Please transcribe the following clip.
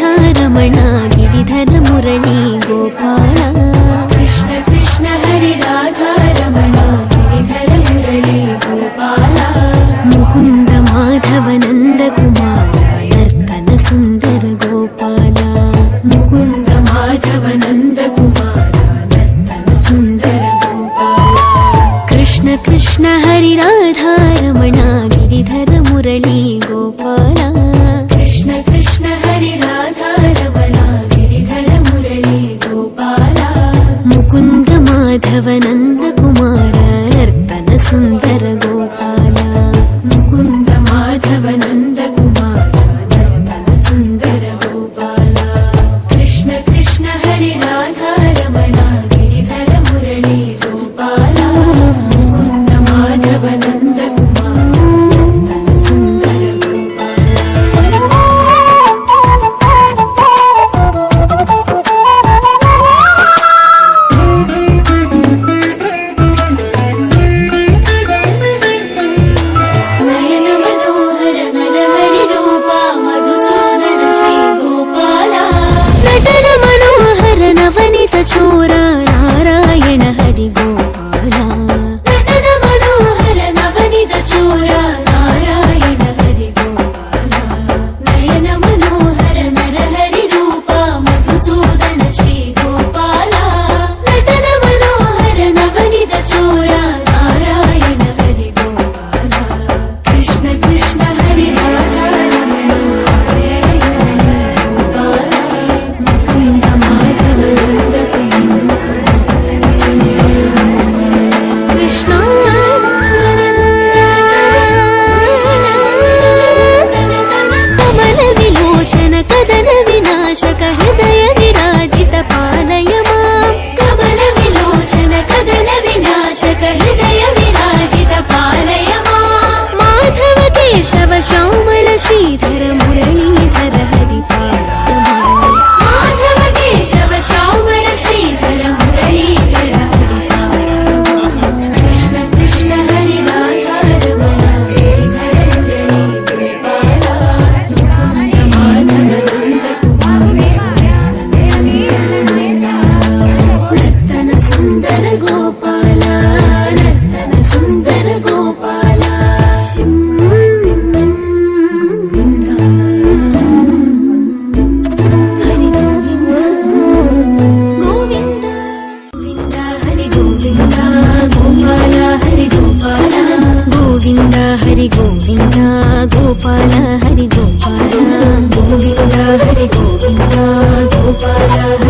राधारमण गिरिधर मुरली गोपाल कृष्ण कृष्ण हरे राधारमण गिरिधर मुरली गोपाल मुकुंद माधव नंद कुमार नर्तन सुंदर गोपाल मुकुंद माधव नंद कुमार नर्तन सुंदर गोपाल कृष्ण कृष्ण हरि राधारमण गिरिधर मुरली गोपाल कृष्ण कृष्ण हरे राधारमण गिरिधर मुरली गोपाल मुकुंद माधव नंद कुमार नर्तन सुंदर गोपाल मुकुंद माधव नंद कुमार नर्तन सुंदर गोपाल कृष्ण कृष्ण हरे राधारमण गिरिधर मुरली गोपाल मुकुंद माधव नंद कुमार नर्तन सुंदर नयन मनोहर नरहरि रूपा मधुसूदन श्री गोपाल नटन मनोहर नवनीत चोरा नारायण हरि गोपाल नटन मनोहर नवनीत चोरा नारायण हरि गोपाल नयन मनोहर नरहरि रूपा मधुसूदन श्री गोपाल नटन मनोहर नवनीत चोरा नारायण हरि गोपाल कृष्ण कृष्ण हरि राधारमण गोपाल मुकुंद माधव नंद कृष्ण कमल विलोचन कदन विनाशक हृदय विराजित पालय मां कमल विलोचन कदन विनाशक हृदय विराजित पालय मां माधव केशव श्यामल श्रीधर मुरलीधर हरि पालय मां माधव केशव श्यामल श्रीधर मुरलीधर हरि पालय मां कृष्ण कृष्ण हरि राधारमण गिरिधर मुरली गोपाल मुकुंद माधव नंद कुमार नर्तन सुंदर गोपाल नर्तन सुंदर गोपाल हरि गोविंद गोविंद हरि गोविंद गोपाल हरि गोपाल गोविंद हरि गोविंद गोपाल हरि गोपाल गोविंद हरि गोविंद गोपाल